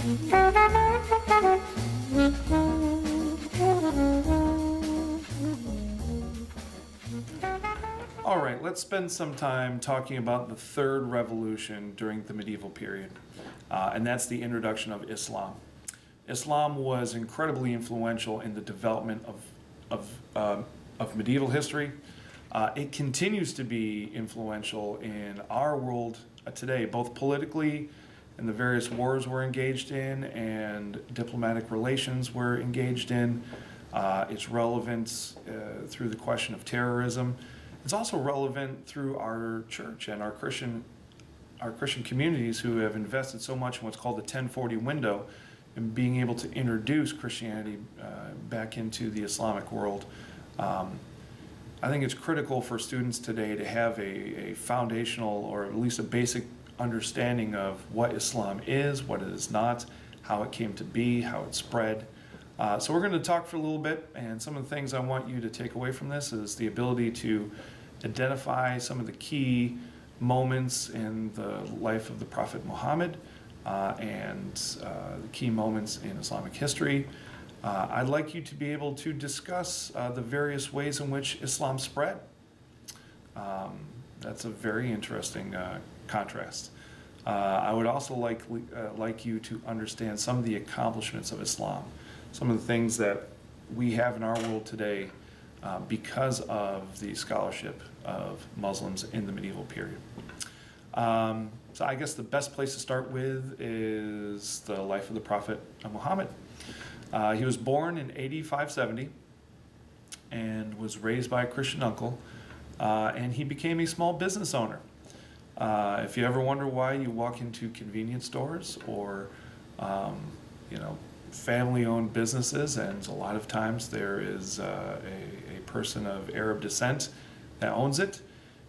All right, let's spend some time talking about the third revolution during the medieval period, and that's the introduction of Islam. Islam was incredibly influential in the development of medieval history. It continues to be influential in our world today, both politically and the various wars we're engaged in and diplomatic relations we're engaged in. Its relevance through the question of terrorism. It's also relevant through our church and our Christian communities who have invested so much in what's called the 1040 window and being able to introduce Christianity back into the Islamic world. I think it's critical for students today to have a foundational or at least a basic understanding of what Islam is, what it is not, how it came to be, how it spread. So we're going to talk for a little bit, and some of the things I want you to take away from this is the ability to identify some of the key moments in the life of the Prophet Muhammad and the key moments in Islamic history. I'd like you to be able to discuss the various ways in which Islam spread. That's a very interesting contrast. I would also like you to understand some of the accomplishments of Islam, some of the things that we have in our world today because of the scholarship of Muslims in the medieval period. So I guess the best place to start with is the life of the Prophet Muhammad. He was born in AD 570 and was raised by a Christian uncle, and he became a small business owner. If you ever wonder why you walk into convenience stores or family-owned businesses, and a lot of times there is a person of Arab descent that owns it,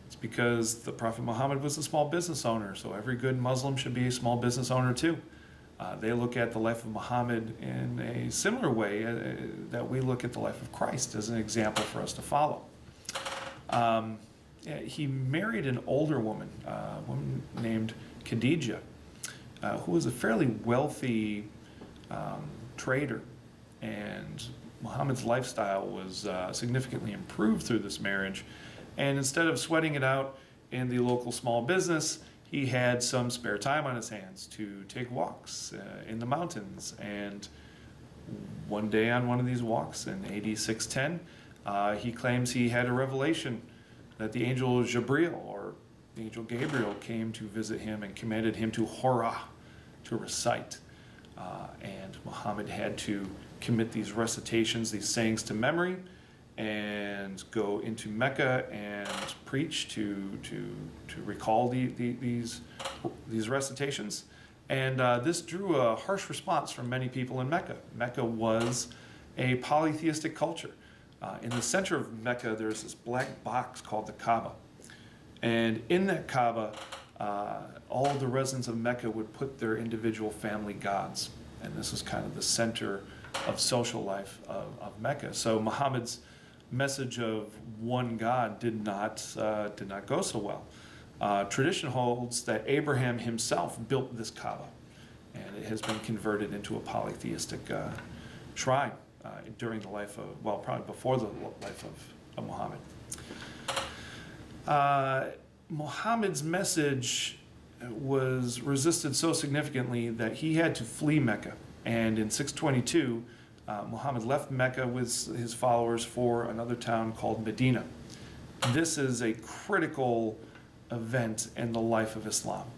it's because the Prophet Muhammad was a small business owner, so every good Muslim should be a small business owner too. They look at the life of Muhammad in a similar way that we look at the life of Christ as an example for us to follow. He married an older woman, a woman named Khadijah, who was a fairly wealthy trader, and Muhammad's lifestyle was significantly improved through this marriage. And instead of sweating it out in the local small business, he had some spare time on his hands to take walks in the mountains. And one day on one of these walks in AD 610, he claims he had a revelation that the angel Jibril, or the angel Gabriel, came to visit him and commanded him to Hora, to recite. And Muhammad had to commit these recitations, these sayings to memory, and go into Mecca and preach to recall these recitations. And this drew a harsh response from many people in Mecca. Mecca was a polytheistic culture. In the center of Mecca, there's this black box called the Kaaba. And in that Kaaba, all of the residents of Mecca would put their individual family gods. And this is kind of the center of social life of Mecca. So Muhammad's message of one God did not go so well. Tradition holds that Abraham himself built this Kaaba, and it has been converted into a polytheistic shrine during the life of, well, probably before the life of Muhammad. Muhammad's message was resisted so significantly that he had to flee Mecca. And in 622, Muhammad left Mecca with his followers for another town called Medina. This is a critical event in the life of Islam.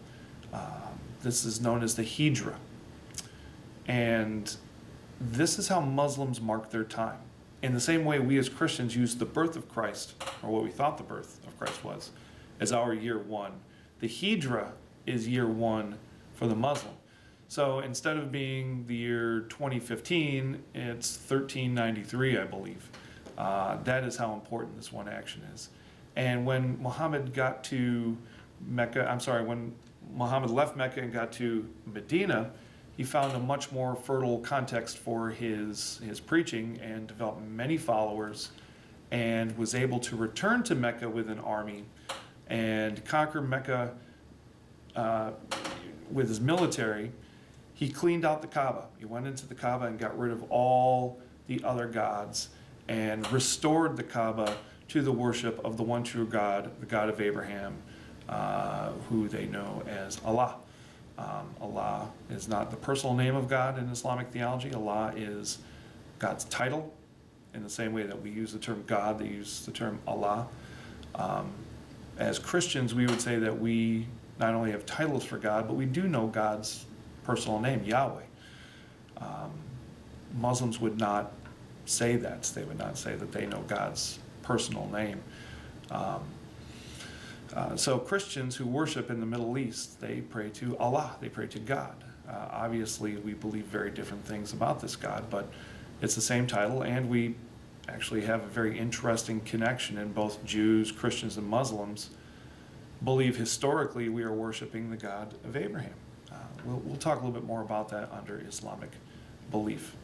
This is known as the Hijra. And this is how Muslims mark their time. In the same way we as Christians use the birth of Christ, or what we thought the birth of Christ was, as our year one. The Hijra is year one for the Muslim. So instead of being the year 2015, it's 1393, I believe. That is how important this one action is. And when Muhammad got to Mecca, when Muhammad left Mecca and got to Medina, he found a much more fertile context for his preaching and developed many followers, and was able to return to Mecca with an army and conquer Mecca with his military. he cleaned out the Kaaba. He went into the Kaaba and got rid of all the other gods and restored the Kaaba to the worship of the one true God, the God of Abraham, who they know as Allah. Allah is not the personal name of God in Islamic theology. Allah is God's title. In the same way that we use the term God, they use the term Allah. As Christians, we would say that we not only have titles for God, but we do know God's personal name, Yahweh. Muslims would not say that. They would not say that they know God's personal name. So Christians who worship in the Middle East, they pray to Allah, they pray to God. Obviously, we believe very different things about this God, but it's the same title, and we actually have a very interesting connection in both Jews, Christians, and Muslims believe historically we are worshiping the God of Abraham. We'll talk a little bit more about that under Islamic belief.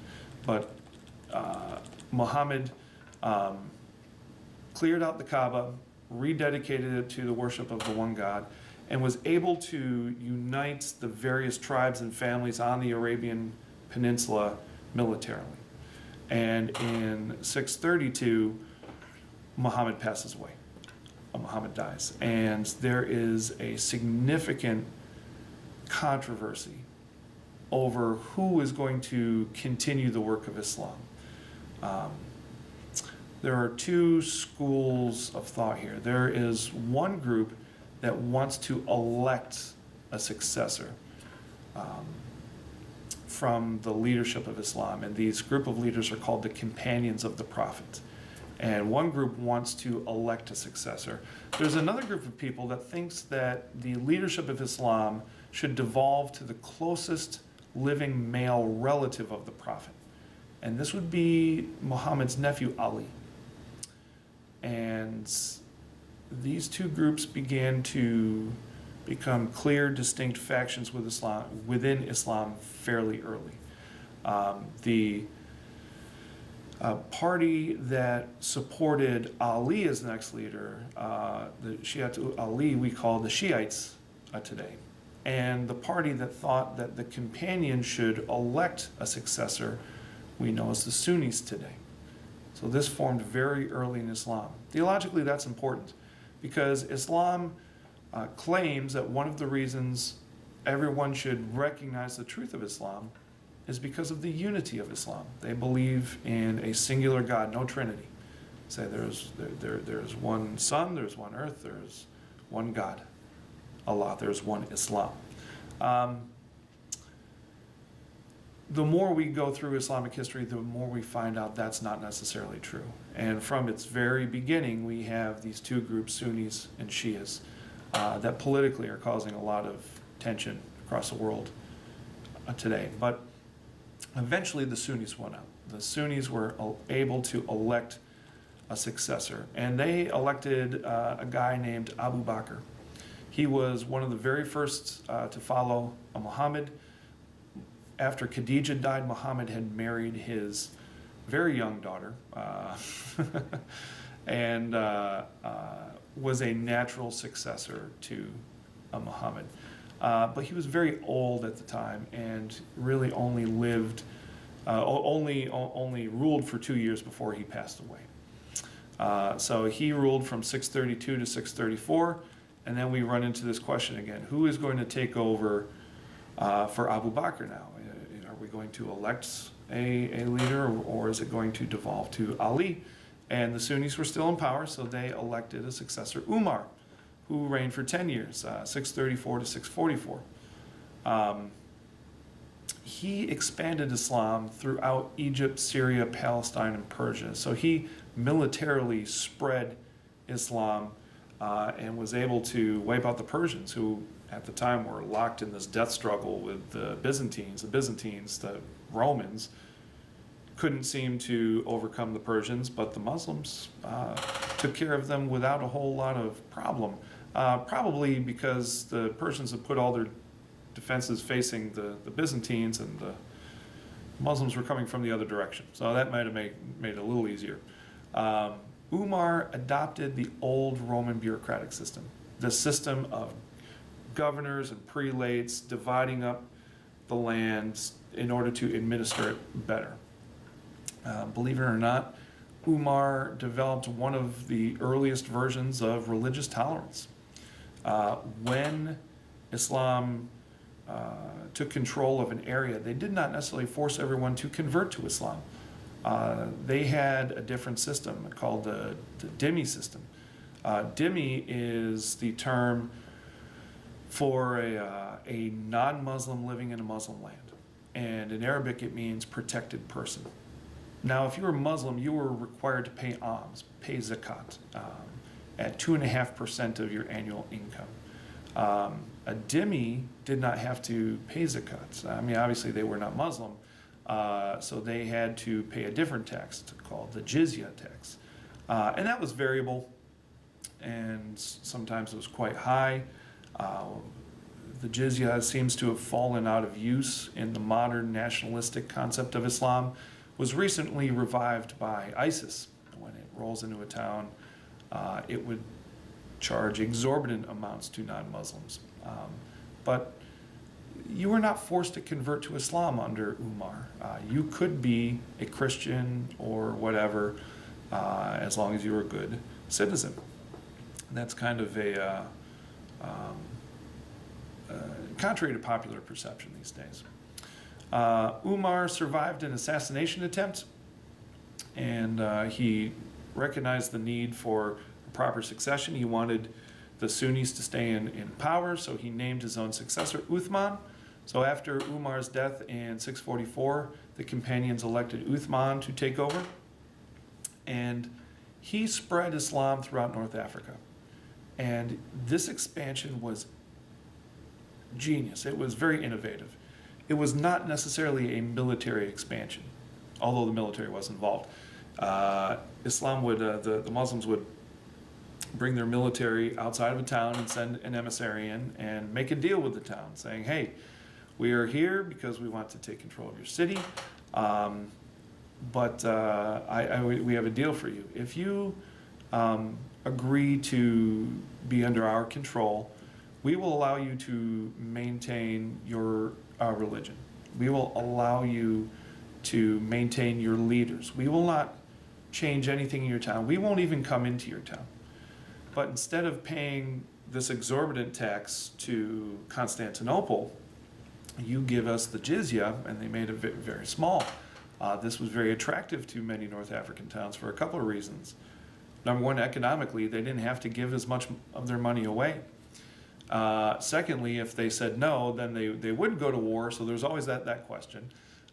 But Muhammad cleared out the Kaaba, rededicated it to the worship of the one God, and was able to unite the various tribes and families on the Arabian Peninsula militarily. And in 632, Muhammad passes away. Muhammad dies. And there is a significant controversy over who is going to continue the work of Islam. There are two schools of thought here. There is one group that wants to elect a successor from the leadership of Islam, and these group of leaders are called the Companions of the Prophet. And one group wants to elect a successor. There's another group of people that thinks that the leadership of Islam should devolve to the closest living male relative of the Prophet. And this would be Muhammad's nephew Ali. And these two groups began to become clear, distinct factions within Islam fairly early. The party that supported Ali as the next leader, the Shi'at Ali, we call the Shiites today. And the party that thought that the companion should elect a successor, we know as the Sunnis today. So this formed very early in Islam. Theologically, that's important because Islam claims that one of the reasons everyone should recognize the truth of Islam is because of the unity of Islam. They believe in a singular God, no Trinity. Say there's one sun, there's one earth, there's one God, Allah, there's one Islam. The more we go through Islamic history, the more we find out that's not necessarily true. And from its very beginning, we have these two groups, Sunnis and Shias, that politically are causing a lot of tension across the world today. But eventually the Sunnis won out. The Sunnis were able to elect a successor, and they elected a guy named Abu Bakr. He was one of the very first to follow Muhammad. After Khadijah died, Muhammad had married his very young daughter and was a natural successor to Muhammad. But he was very old at the time and really only lived, only ruled for 2 years before he passed away. So he ruled from 632 to 634, and then we run into this question again: who is going to take over for Abu Bakr now? Are we going to elect a leader, or is it going to devolve to Ali? And the Sunnis were still in power, so they elected a successor, Umar, who reigned for 10 years, 634 to 644. He expanded Islam throughout Egypt, Syria, Palestine, and Persia. So he militarily spread Islam and was able to wipe out the Persians, who at the time were locked in this death struggle with the Byzantines. The Romans, couldn't seem to overcome the Persians, but the Muslims took care of them without a whole lot of problem. Probably because the Persians had put all their defenses facing the Byzantines, and the Muslims were coming from the other direction. So that might have made it a little easier. Umar adopted the old Roman bureaucratic system, the system of governors and prelates dividing up the land in order to administer it better. Believe it or not, Umar developed one of the earliest versions of religious tolerance. When Islam took control of an area, they did not necessarily force everyone to convert to Islam. They had a different system called the dhimmi system. Dhimmi is the term for a non-Muslim living in a Muslim land. And in Arabic it means protected person. Now if you were Muslim, you were required to pay alms, pay zakat, at 2.5% of your annual income. A dhimmi did not have to pay zakat. I mean, obviously they were not Muslim, so they had to pay a different tax called the jizya tax. And that was variable, and sometimes it was quite high. The jizya seems to have fallen out of use in the modern nationalistic concept of Islam. Was recently revived by ISIS. When it rolls into a town, it would charge exorbitant amounts to non-Muslims. But you were not forced to convert to Islam under Umar. You could be a Christian or whatever, as long as you were a good citizen. And that's kind of contrary to popular perception these days. Umar survived an assassination attempt, and he recognized the need for a proper succession. He wanted the Sunnis to stay in power, so he named his own successor, Uthman. So after Umar's death in 644, the companions elected Uthman to take over, and he spread Islam throughout North Africa. And this expansion was genius. It was very innovative. It was not necessarily a military expansion, although the military was involved. Islam would, the Muslims would bring their military outside of a town and send an emissary in and make a deal with the town, saying, hey, we are here because we want to take control of your city, but we have a deal for you. If you agree to be under our control, we will allow you to maintain your religion. We will allow you to maintain your leaders. We will not change anything in your town. We won't even come into your town. But instead of paying this exorbitant tax to Constantinople, you give us the jizya, and they made it very small. This was very attractive to many North African towns for a couple of reasons. Number one, economically, they didn't have to give as much of their money away. Secondly, if they said no, then they would go to war, so there's always that question.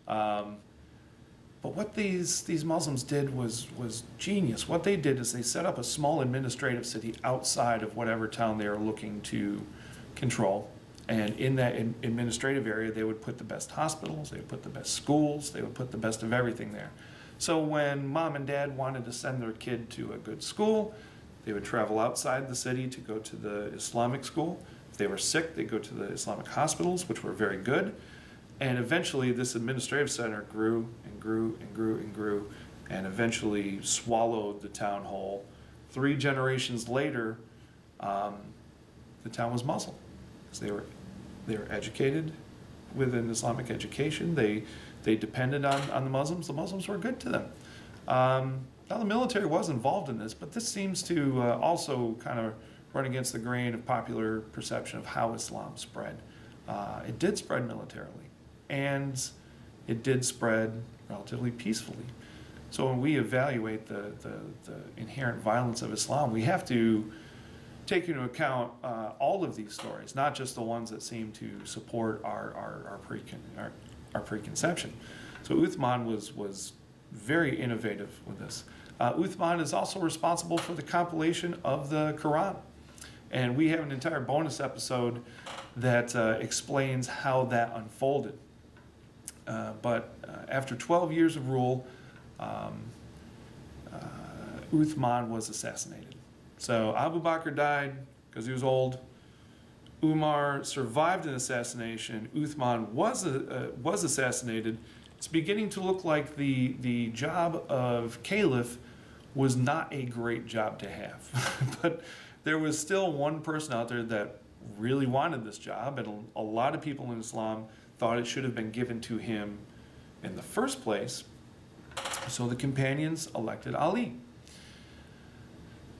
But what these Muslims did was genius. What they did is they set up a small administrative city outside of whatever town they are looking to control. And in that administrative area, they would put the best hospitals, they would put the best schools, they would put the best of everything there. So when mom and dad wanted to send their kid to a good school, they would travel outside the city to go to the Islamic school. If they were sick, they'd go to the Islamic hospitals, which were very good. And eventually this administrative center grew and grew and grew and grew, and eventually swallowed the town whole. 3 generations later, the town was Muslim, because they were educated with an Islamic education. They depended on the Muslims. The Muslims were good to them. Now the military was involved in this, but this seems to also kind of run against the grain of popular perception of how Islam spread. It did spread militarily, and it did spread relatively peacefully. So when we evaluate the inherent violence of Islam, we have to take into account all of these stories, not just the ones that seem to support our preconception. So Uthman was very innovative with this. Uthman is also responsible for the compilation of the Quran. And we have an entire bonus episode that explains how that unfolded. But after 12 years of rule, Uthman was assassinated. So Abu Bakr died because he was old. Umar survived an assassination. Uthman was assassinated. It's beginning to look like the job of caliph was not a great job to have. But there was still one person out there that really wanted this job, and a lot of people in Islam thought it should have been given to him in the first place, so the companions elected Ali.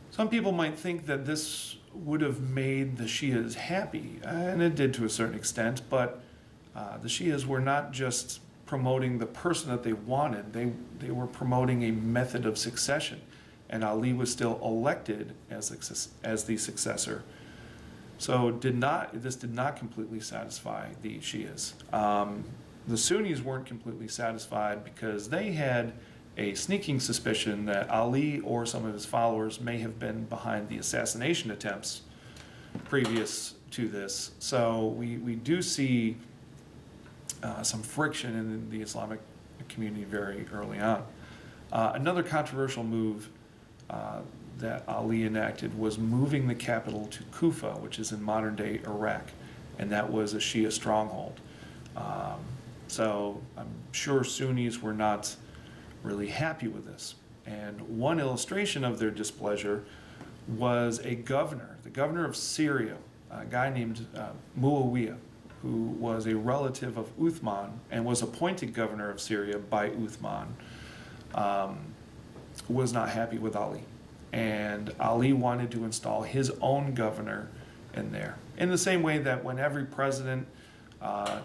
Some people might think that this would have made the Shias happy, and it did to a certain extent, but the Shias were not just promoting the person that they wanted, they were promoting a method of succession, and Ali was still elected as the successor. So this did not completely satisfy the Shias. The Sunnis weren't completely satisfied because they had a sneaking suspicion that Ali or some of his followers may have been behind the assassination attempts previous to this. So we do see some friction in the Islamic community very early on. Another controversial move that Ali enacted was moving the capital to Kufa, which is in modern-day Iraq, and that was a Shia stronghold. So I'm sure Sunnis were not really happy with this. And one illustration of their displeasure was a governor, the governor of Syria, a guy named Muawiyah, who was a relative of Uthman and was appointed governor of Syria by Uthman, was not happy with Ali. And Ali wanted to install his own governor in there. In the same way that when every president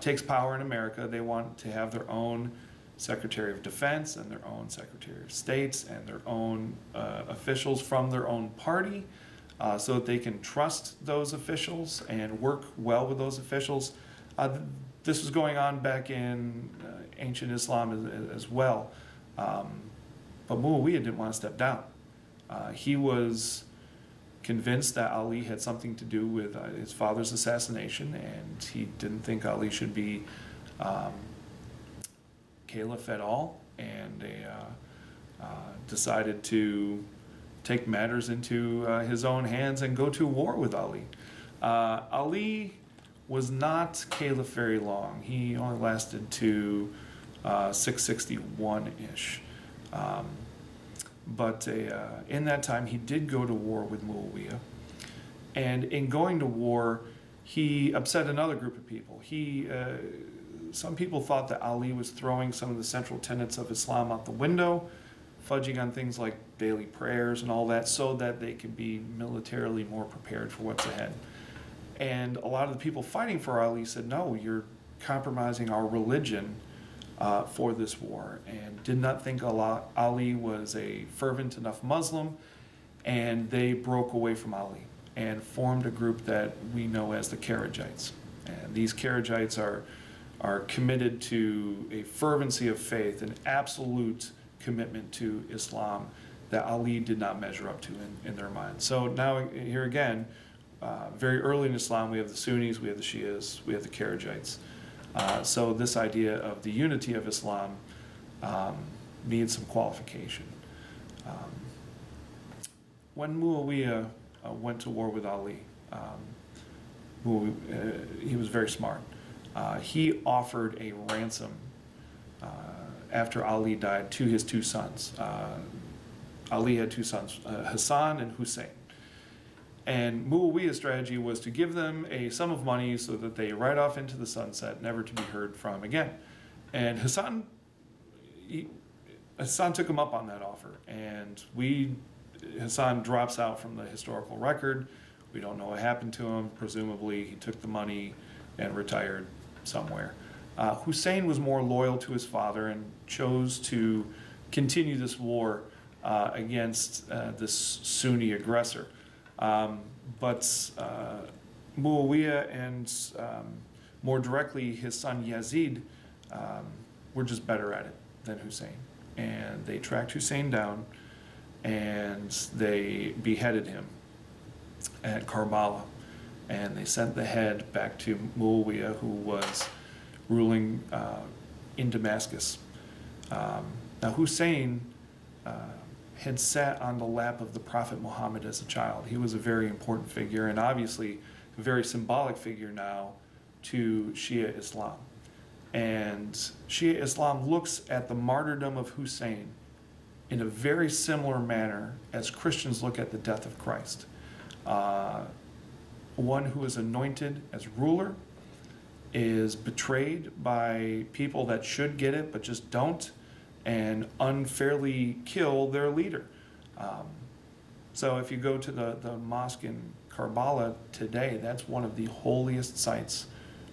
takes power in America, they want to have their own Secretary of Defense and their own Secretary of States and their own officials from their own party, so that they can trust those officials and work well with those officials. This was going on back in ancient Islam as well. But Muawiyah didn't want to step down. He was convinced that Ali had something to do with his father's assassination, and he didn't think Ali should be caliph at all, and decided to take matters into his own hands and go to war with Ali. Ali was not caliph very long. He only lasted to 661-ish. But in that time, he did go to war with Muawiyah. And in going to war, he upset another group of people. Some people thought that Ali was throwing some of the central tenets of Islam out the window, fudging on things like daily prayers and all that, so that they could be militarily more prepared for what's ahead. And a lot of the people fighting for Ali said, no, you're compromising our religion for this war, and did not think Ali was a fervent enough Muslim, and they broke away from Ali and formed a group that we know as the Kharijites. And these Kharijites are committed to a fervency of faith, an absolute commitment to Islam that Ali did not measure up to in their minds. So now here again, very early in Islam, we have the Sunnis, we have the Shias, we have the Kharijites. So this idea of the unity of Islam needs some qualification. When Muawiyah went to war with Ali, he was very smart. He offered a ransom after Ali died to his two sons. Ali had two sons, Hassan and Hussein. And Muawiyah's strategy was to give them a sum of money so that they ride off into the sunset, never to be heard from again. And Hassan took him up on that offer. And Hassan drops out from the historical record. We don't know what happened to him. Presumably he took the money and retired somewhere. Hussein was more loyal to his father and chose to continue this war against this Sunni aggressor. But Muawiyah and more directly his son Yazid were just better at it than Hussein. And they tracked Hussein down and they beheaded him at Karbala. And they sent the head back to Muawiyah, who was ruling in Damascus. Now Hussein had sat on the lap of the Prophet Muhammad as a child. He was a very important figure, and obviously a very symbolic figure now to Shia Islam. And Shia Islam looks at the martyrdom of Hussein in a very similar manner as Christians look at the death of Christ. One who is anointed as ruler, is betrayed by people that should get it but just don't, and unfairly kill their leader. Um, so if you go to the mosque in Karbala today, that's one of the holiest sites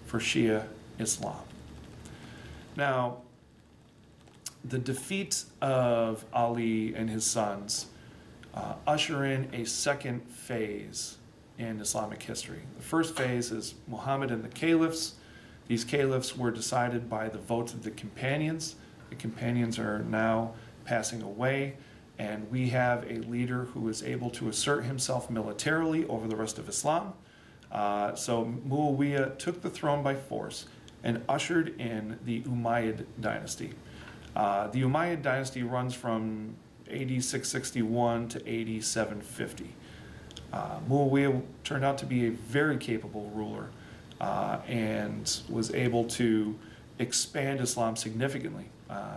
for Shia Islam. Now, the defeat of Ali and his sons usher in a second phase in Islamic history. The first phase is Muhammad and the caliphs. These caliphs were decided by the votes of the companions. The companions are now passing away, and we have a leader who is able to assert himself militarily over the rest of Islam. So Muawiyah took the throne by force and ushered in the Umayyad dynasty. The Umayyad dynasty runs from AD 661 to AD 750. Muawiyah turned out to be a very capable ruler and was able to expand Islam significantly.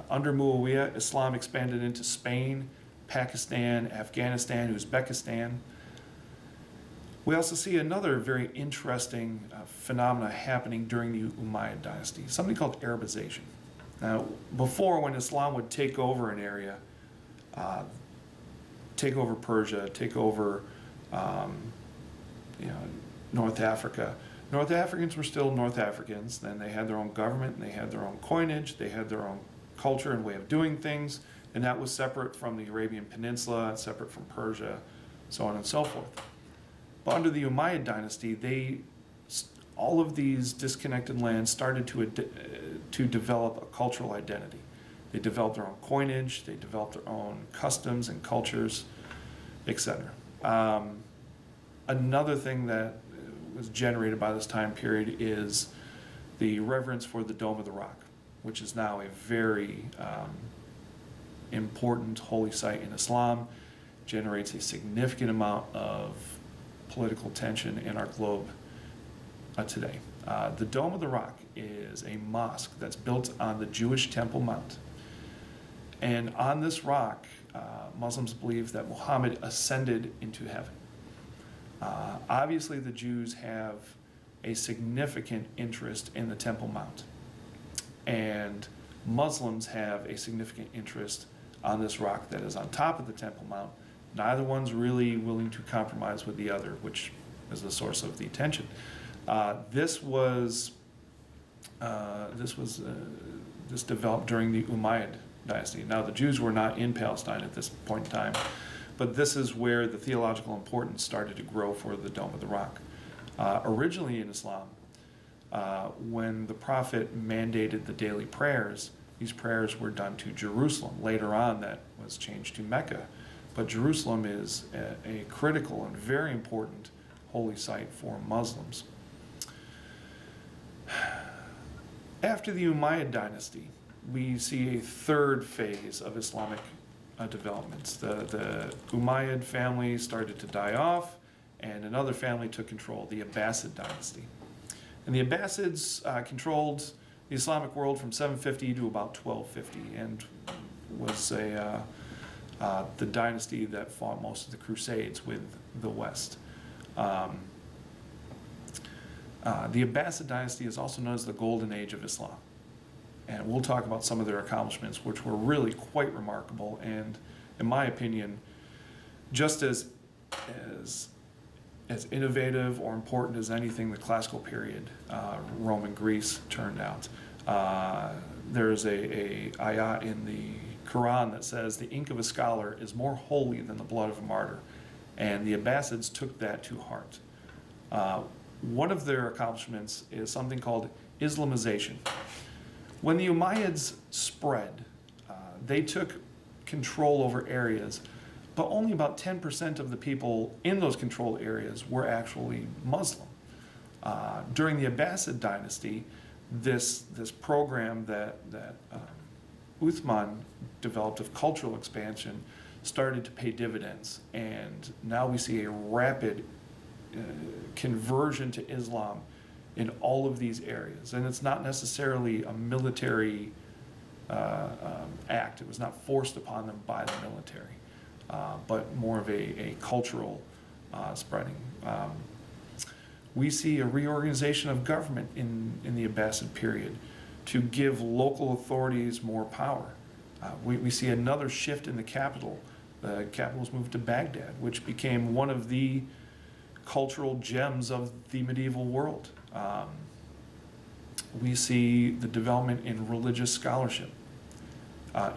Under Muawiyah, Islam expanded into Spain, Pakistan, Afghanistan, Uzbekistan. We also see another very interesting phenomena happening during the Umayyad dynasty, something called Arabization. Now, before, when Islam would take over an area, take over Persia, take over North Africa. North Africans were still North Africans. Then they had their own government, and they had their own coinage, they had their own culture and way of doing things, and that was separate from the Arabian Peninsula, separate from Persia, so on and so forth. But under the Umayyad dynasty, all of these disconnected lands started to develop a cultural identity. They developed their own coinage, they developed their own customs and cultures, etc. Another thing that was generated by this time period is the reverence for the Dome of the Rock, which is now a very important holy site in Islam, generates a significant amount of political tension in our globe today. The Dome of the Rock is a mosque that's built on the Jewish Temple Mount. And on this rock, Muslims believe that Muhammad ascended into heaven. Obviously, the Jews have a significant interest in the Temple Mount. And Muslims have a significant interest on this rock that is on top of the Temple Mount. Neither one's really willing to compromise with the other, which is the source of the tension. This developed during the Umayyad dynasty. Now, the Jews were not in Palestine at this point in time, but this is where the theological importance started to grow for the Dome of the Rock. Originally in Islam, when the Prophet mandated the daily prayers, these prayers were done to Jerusalem. Later on, that was changed to Mecca. But Jerusalem is a critical and very important holy site for Muslims. After the Umayyad dynasty, we see a third phase of Islamic developments. The Umayyad family started to die off, and another family took control, the Abbasid dynasty. And the Abbasids controlled the Islamic world from 750 to about 1250, and was the dynasty that fought most of the Crusades with the West. The Abbasid dynasty is also known as the Golden Age of Islam. And we'll talk about some of their accomplishments, which were really quite remarkable, and in my opinion, just as innovative or important as anything the classical period, Rome and Greece, turned out. There's a ayat in the Quran that says the ink of a scholar is more holy than the blood of a martyr, and the Abbasids took that to heart. One of their accomplishments is something called Islamization. When the Umayyads spread, they took control over areas, but only about 10% of the people in those controlled areas were actually Muslim. During the Abbasid dynasty, this program that Uthman developed of cultural expansion started to pay dividends, and now we see a rapid conversion to Islam in all of these areas. And it's not necessarily a military act. It was not forced upon them by the military, but more of a cultural spreading. We see a reorganization of government in the Abbasid period to give local authorities more power. We see another shift in the capital. The capital was moved to Baghdad, which became one of the cultural gems of the medieval world. We see the development in religious scholarship.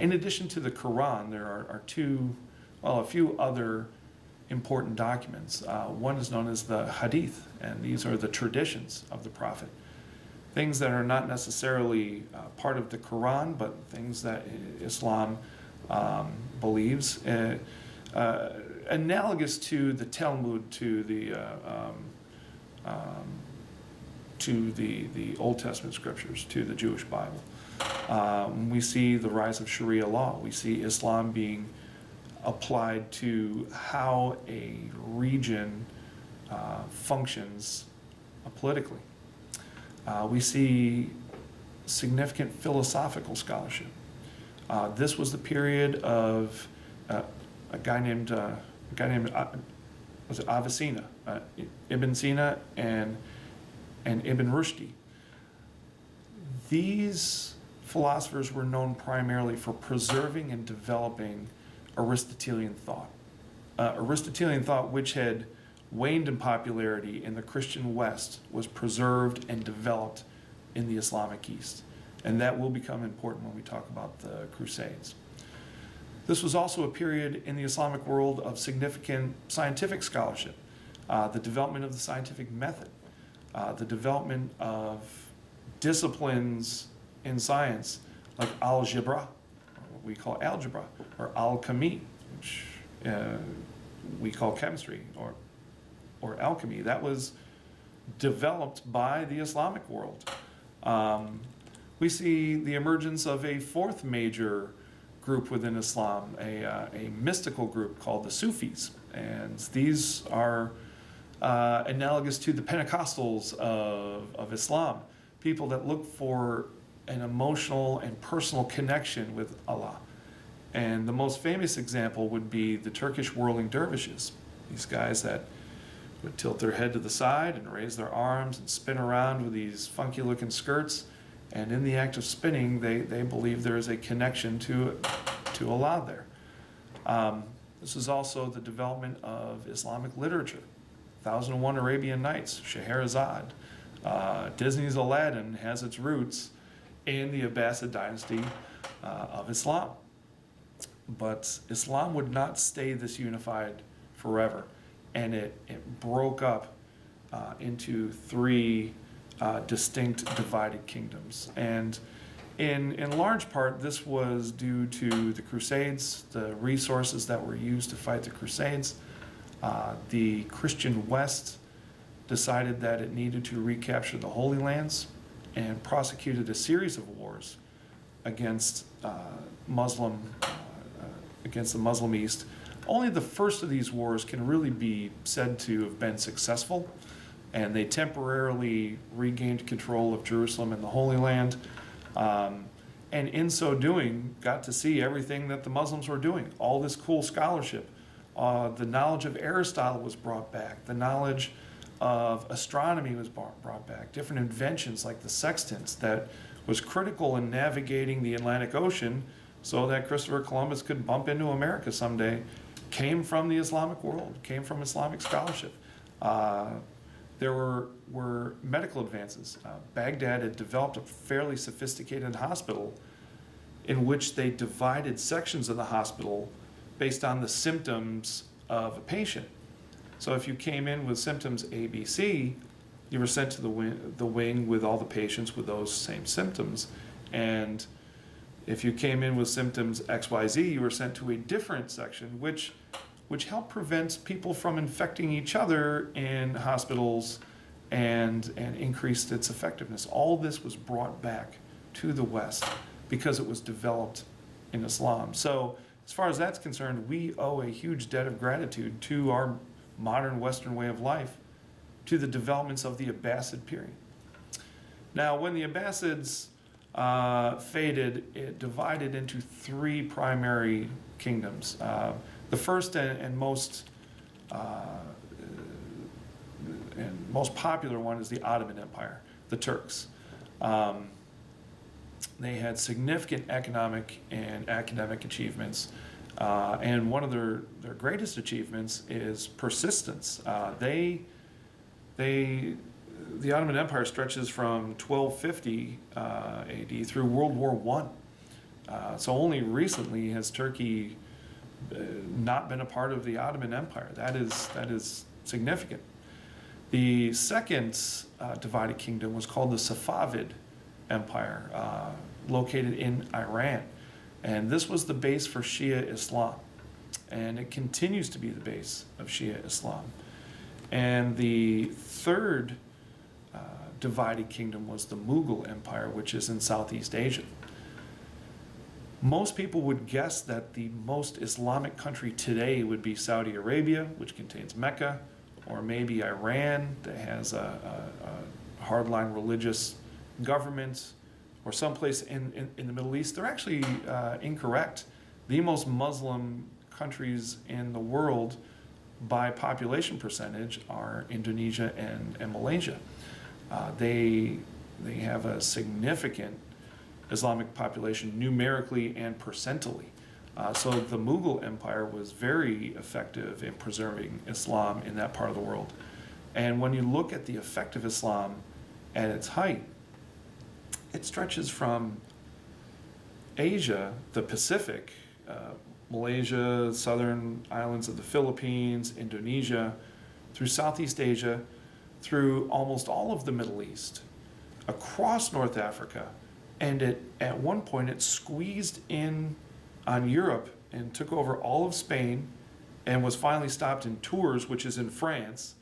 In addition to the Quran, there are a few other important documents. One is known as the Hadith, and these are the traditions of the Prophet. Things that are not necessarily part of the Quran, but things that Islam believes. Analogous to the Talmud, to the Old Testament scriptures, to the Jewish Bible. We see the rise of Sharia law. We see Islam being applied to how a region functions politically. We see significant philosophical scholarship. This was the period of a guy named Avicenna, Ibn Sina, and Ibn Rushdi. These philosophers were known primarily for preserving and developing Aristotelian thought. Aristotelian thought, which had waned in popularity in the Christian West, was preserved and developed in the Islamic East. And that will become important when we talk about the Crusades. This was also a period in the Islamic world of significant scientific scholarship, the development of the scientific method, the development of disciplines in science like algebra, what we call algebra, or alchemy, which we call chemistry, or alchemy. That was developed by the Islamic world. We see the emergence of a fourth major group within Islam, a mystical group called the Sufis. And these are analogous to the Pentecostals of Islam, people that look for an emotional and personal connection with Allah. And the most famous example would be the Turkish whirling dervishes, these guys that would tilt their head to the side and raise their arms and spin around with these funky looking skirts. And in the act of spinning, they believe there is a connection to Allah there. This is also the development of Islamic literature. 1001 Arabian Nights, Scheherazade. Disney's Aladdin has its roots in the Abbasid dynasty of Islam. But Islam would not stay this unified forever. And it broke up into three distinct divided kingdoms. And in large part, this was due to the Crusades, the resources that were used to fight the Crusades. The Christian West decided that it needed to recapture the Holy Lands and prosecuted a series of wars against against the Muslim East. Only the first of these wars can really be said to have been successful, and they temporarily regained control of Jerusalem and the Holy Land, and in so doing got to see everything that the Muslims were doing, all this cool scholarship. The knowledge of Aristotle was brought back, the knowledge of astronomy was brought back, different inventions like the sextants that was critical in navigating the Atlantic Ocean so that Christopher Columbus could bump into America someday, came from the Islamic world, came from Islamic scholarship. There were medical advances. Baghdad had developed a fairly sophisticated hospital in which they divided sections of the hospital based on the symptoms of a patient. So if you came in with symptoms A, B, C, you were sent to the wing with all the patients with those same symptoms. And if you came in with symptoms X, Y, Z, you were sent to a different section, which helped prevent people from infecting each other in hospitals and increased its effectiveness. All this was brought back to the West because it was developed in Islam. So as far as that's concerned, we owe a huge debt of gratitude to our modern Western way of life, to the developments of the Abbasid period. Now, when the Abbasids faded, it divided into three primary kingdoms. The first and most and most popular one is the Ottoman Empire, the Turks. They had significant economic and academic achievements, and one of their greatest achievements is persistence. The Ottoman Empire stretches from 1250 AD through World War I. So only recently has Turkey not been a part of the Ottoman Empire. That is significant. The second divided kingdom was called the Safavid Empire, located in Iran. And this was the base for Shia Islam. And it continues to be the base of Shia Islam. And the third divided kingdom was the Mughal Empire, which is in Southeast Asia. Most people would guess that the most Islamic country today would be Saudi Arabia, which contains Mecca, or maybe Iran, that has a hardline religious government, or someplace in the Middle East. They're actually incorrect. The most Muslim countries in the world by population percentage are Indonesia and Malaysia. They have a significant Islamic population numerically and percentily. So the Mughal Empire was very effective in preserving Islam in that part of the world. And when you look at the effect of Islam at its height, it stretches from Asia, the Pacific, Malaysia, southern islands of the Philippines, Indonesia, through Southeast Asia, through almost all of the Middle East, across North Africa, and at one point it squeezed in on Europe and took over all of Spain, and was finally stopped in Tours, which is in France.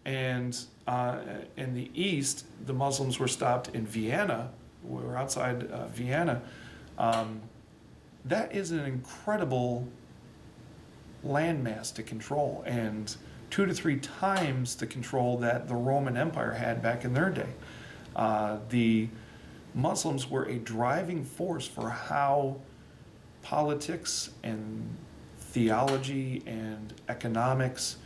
And in the east, the Muslims were stopped in Vienna. We were outside Vienna. That is an incredible landmass to control, and 2 to 3 times the control that the Roman Empire had back in their day. The Muslims were a driving force for how politics and theology and economics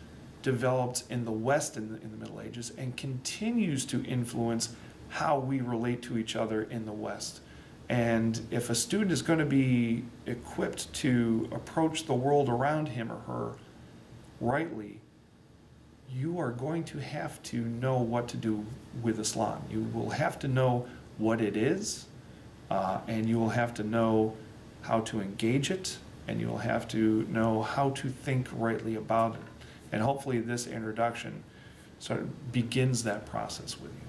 developed in the West in the Middle Ages, and continues to influence how we relate to each other in the West. And if a student is going to be equipped to approach the world around him or her rightly, you are going to have to know what to do with Islam. You will have to know what it is, and you will have to know how to engage it, and you will have to know how to think rightly about it. And hopefully this introduction sort of begins that process with you.